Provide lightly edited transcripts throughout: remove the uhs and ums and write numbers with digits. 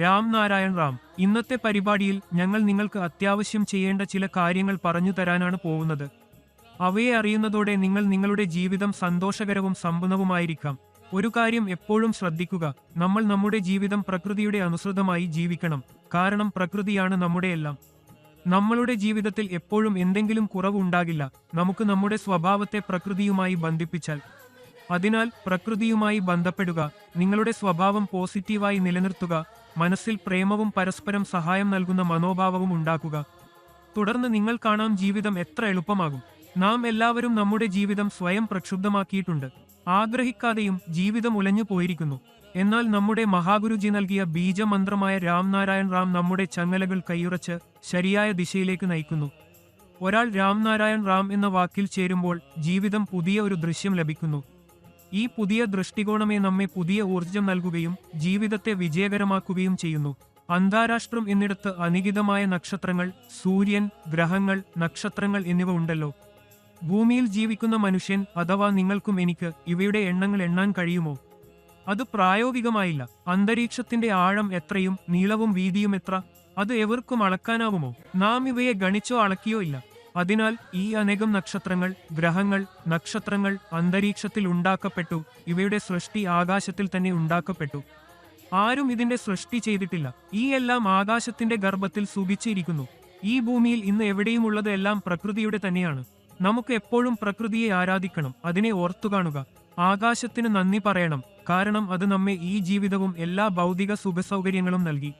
രാം നാരായൺ റാം. ഇന്നത്തെ പരിപാടിയിൽ ഞങ്ങൾ നിങ്ങൾക്ക് അത്യാവശ്യം ചെയ്യേണ്ട ചില കാര്യങ്ങൾ പറഞ്ഞു തരാനാണ് പോകുന്നത്. അവയെ അറിയുന്നതോടെ നിങ്ങൾ നിങ്ങളുടെ ജീവിതം സന്തോഷകരവും സമ്പന്നവുമായിരിക്കാം. ഒരു കാര്യം എപ്പോഴും ശ്രദ്ധിക്കുക, നമ്മൾ നമ്മുടെ ജീവിതം പ്രകൃതിയുടെ അനുസൃതമായി ജീവിക്കണം. കാരണം പ്രകൃതിയാണ് നമ്മുടെ എല്ലാം. നമ്മളുടെ ജീവിതത്തിൽ എപ്പോഴും എന്തെങ്കിലും കുറവ് ഉണ്ടാകില്ല, നമുക്ക് നമ്മുടെ സ്വഭാവത്തെ പ്രകൃതിയുമായി ബന്ധിപ്പിച്ചാൽ. അതിനാൽ പ്രകൃതിയുമായി ബന്ധപ്പെടുക, നിങ്ങളുടെ സ്വഭാവം പോസിറ്റീവായി നിലനിർത്തുക, മനസ്സിൽ പ്രേമവും പരസ്പരം സഹായം നൽകുന്ന മനോഭാവവും ഉണ്ടാക്കുക. തുടർന്ന് നിങ്ങൾ കാണാം ജീവിതം എത്ര എളുപ്പമാകും. നാം എല്ലാവരും നമ്മുടെ ജീവിതം സ്വയം പ്രക്ഷുബ്ധമാക്കിയിട്ടുണ്ട്. ആഗ്രഹിക്കാതെയും ജീവിതം ഉലഞ്ഞു പോയിരിക്കുന്നു. എന്നാൽ നമ്മുടെ മഹാഗുരുജി നൽകിയ ബീജമന്ത്രമായ രാം നാരായൺ റാം നമ്മുടെ ചങ്ങലകൾ കൈയുറച്ച് ശരിയായ ദിശയിലേക്ക് നയിക്കുന്നു. ഒരാൾ രാം നാരായൺ റാം എന്ന വാക്കിൽ ചേരുമ്പോൾ ജീവിതം പുതിയ ഒരു ദൃശ്യം ലഭിക്കുന്നു. ഈ പുതിയ ദൃഷ്ടികോണമേ നമ്മെ പുതിയ ഊർജം നൽകുകയും ജീവിതത്തെ വിജയകരമാക്കുകയും ചെയ്യുന്നു. അന്താരാഷ്ട്രം എന്നിടത്ത് അനിഹിതമായ നക്ഷത്രങ്ങൾ, സൂര്യൻ, ഗ്രഹങ്ങൾ, നക്ഷത്രങ്ങൾ എന്നിവ ഉണ്ടല്ലോ. ഭൂമിയിൽ ജീവിക്കുന്ന മനുഷ്യൻ അഥവാ നിങ്ങൾക്കും എനിക്ക് ഇവയുടെ എണ്ണങ്ങൾ എണ്ണാൻ കഴിയുമോ? അത് പ്രായോഗികമായില്ല. അന്തരീക്ഷത്തിന്റെ ആഴം എത്രയും നീളവും വീതിയും എത്ര, അത് എവർക്കും അളക്കാനാവുമോ? നാം ഇവയെ ഗണിച്ചോ അളക്കിയോ ഇല്ല. അതിനാൽ ഈ അനേകം നക്ഷത്രങ്ങൾ, ഗ്രഹങ്ങൾ, നക്ഷത്രങ്ങൾ അന്തരീക്ഷത്തിൽ ഉണ്ടാക്കപ്പെട്ടു. ഇവയുടെ സൃഷ്ടി ആകാശത്തിൽ തന്നെ ഉണ്ടാക്കപ്പെട്ടു. ആരും ഇതിന്റെ സൃഷ്ടി ചെയ്തിട്ടില്ല. ഈ എല്ലാം ആകാശത്തിന്റെ ഗർഭത്തിൽ സുഖിച്ചിരിക്കുന്നു. ഈ ഭൂമിയിൽ ഇന്ന് എവിടെയുമുള്ളത് എല്ലാം പ്രകൃതിയുടെ തന്നെയാണ്. നമുക്ക് എപ്പോഴും പ്രകൃതിയെ ആരാധിക്കണം, അതിനെ ഓർത്തുകാണുക. ആകാശത്തിന് നന്ദി പറയണം, കാരണം അത് നമ്മെ ഈ ജീവിതവും എല്ലാ ഭൗതിക സുഖസൗകര്യങ്ങളും നൽകി.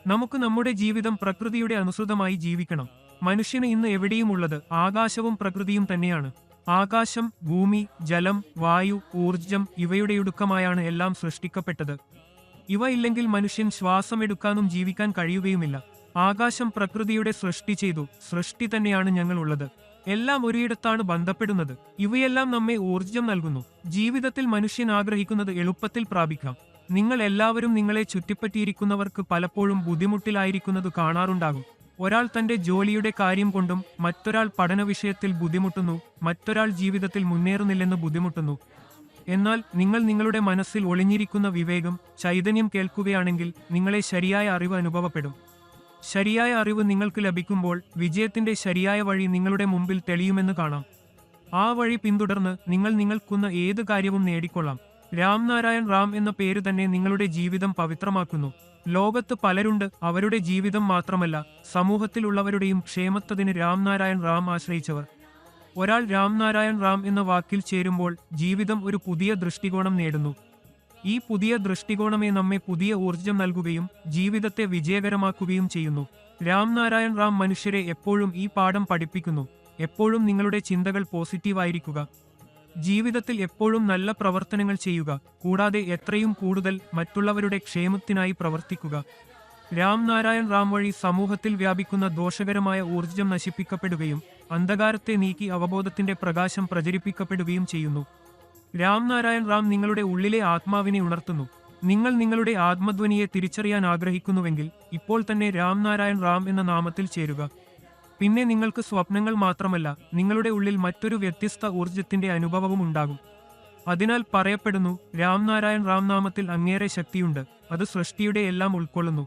നമുക്ക് നമ്മുടെ ജീവിതം പ്രകൃതിയുടെ അനുസൃതമായി ജീവിക്കണം. മനുഷ്യന് ഇന്ന് എവിടെയുമുള്ളത് ആകാശവും പ്രകൃതിയും തന്നെയാണ്. ആകാശം, ഭൂമി, ജലം, വായു, ഊർജം ഇവയുടെ ഒടുക്കമായാണ് എല്ലാം സൃഷ്ടിക്കപ്പെട്ടത്. ഇവ ഇല്ലെങ്കിൽ മനുഷ്യൻ ശ്വാസമെടുക്കാനും ജീവിക്കാൻ കഴിയുകയുമില്ല. ആകാശം പ്രകൃതിയുടെ സൃഷ്ടി ചെയ്തു. സൃഷ്ടി തന്നെയാണ് ഞങ്ങളുള്ളത്. എല്ലാം ഒരിടത്താണ് ബന്ധപ്പെടുന്നത്. ഇവയെല്ലാം നമ്മെ ഊർജം നൽകുന്നു. ജീവിതത്തിൽ മനുഷ്യൻ ആഗ്രഹിക്കുന്നത് എളുപ്പത്തിൽ പ്രാപിക്കാം. നിങ്ങൾ എല്ലാവരും നിങ്ങളെ ചുറ്റിപ്പറ്റിയിരിക്കുന്നവർക്ക് പലപ്പോഴും ബുദ്ധിമുട്ടിലായിരിക്കുന്നത് കാണാറുണ്ടാകും. ഒരാൾ തന്റെ ജോലിയുടെ കാര്യം കൊണ്ടും, മറ്റൊരാൾ പഠന വിഷയത്തിൽ ബുദ്ധിമുട്ടുന്നു, മറ്റൊരാൾ ജീവിതത്തിൽ മുന്നേറുന്നില്ലെന്ന് ബുദ്ധിമുട്ടുന്നു. എന്നാൽ നിങ്ങൾ നിങ്ങളുടെ മനസ്സിൽ ഒളിഞ്ഞിരിക്കുന്ന വിവേകം, ചൈതന്യം കേൾക്കുകയാണെങ്കിൽ നിങ്ങളെ ശരിയായ അറിവ് അനുഭവപ്പെടും. ശരിയായ അറിവ് നിങ്ങൾക്ക് ലഭിക്കുമ്പോൾ വിജയത്തിന്റെ ശരിയായ വഴി നിങ്ങളുടെ മുമ്പിൽ തെളിയുമെന്ന് കാണാം. ആ വഴി പിന്തുടർന്ന് നിങ്ങൾ നിങ്ങൾക്കുന്ന ഏത് കാര്യവും നേടിക്കൊള്ളാം. രാം നാരായൺ റാം എന്ന പേര് തന്നെ നിങ്ങളുടെ ജീവിതം പവിത്രമാക്കുന്നു. ലോകത്ത് പലരുണ്ട്, അവരുടെ ജീവിതം മാത്രമല്ല സമൂഹത്തിലുള്ളവരുടെയും ക്ഷേമത്തതിന് രാം നാരായൺ റാം ആശ്രയിച്ചവർ. ഒരാൾ രാം നാരായൺ റാം എന്ന വാക്കിൽ ചേരുമ്പോൾ ജീവിതം ഒരു പുതിയ ദൃഷ്ടികോണം നേടുന്നു. ഈ പുതിയ ദൃഷ്ടികോണമേ നമ്മെ പുതിയ ഊർജം നൽകുകയും ജീവിതത്തെ വിജയകരമാക്കുകയും ചെയ്യുന്നു. രാം നാരായൺ റാം മനുഷ്യരെ എപ്പോഴും ഈ പാഠം പഠിപ്പിക്കുന്നു. എപ്പോഴും നിങ്ങളുടെ ചിന്തകൾ പോസിറ്റീവായിരിക്കുക. ജീവിതത്തിൽ എപ്പോഴും നല്ല പ്രവർത്തനങ്ങൾ ചെയ്യുക. കൂടാതെ എത്രയും കൂടുതൽ മറ്റുള്ളവരുടെ ക്ഷേമത്തിനായി പ്രവർത്തിക്കുക. രാം നാരായൺ റാം വഴി സമൂഹത്തിൽ വ്യാപിക്കുന്ന ദോഷകരമായ ഊർജം നശിപ്പിക്കപ്പെടുകയും അന്ധകാരത്തെ നീക്കി അവബോധത്തിന്റെ പ്രകാശം പ്രചരിപ്പിക്കപ്പെടുകയും ചെയ്യുന്നു. രാം നാരായൺ റാം നിങ്ങളുടെ ഉള്ളിലെ ആത്മാവിനെ ഉണർത്തുന്നു. നിങ്ങൾ നിങ്ങളുടെ ആത്മധ്വനിയെ തിരിച്ചറിയാൻ ആഗ്രഹിക്കുന്നുവെങ്കിൽ ഇപ്പോൾ തന്നെ രാം നാരായൺ റാം എന്ന നാമത്തിൽ ചേരുക. പിന്നെ നിങ്ങൾക്ക് സ്വപ്നങ്ങൾ മാത്രമല്ല, നിങ്ങളുടെ ഉള്ളിൽ മറ്റൊരു വ്യത്യസ്ത ഊർജത്തിന്റെ അനുഭവവും ഉണ്ടാകും. അതിനാൽ പറയപ്പെടുന്നു, രാം നാരായൺ റാം നാമത്തിൽ അങ്ങേറെ ശക്തിയുണ്ട്. അത് സൃഷ്ടിയുടെ എല്ലാം ഉൾക്കൊള്ളുന്നു.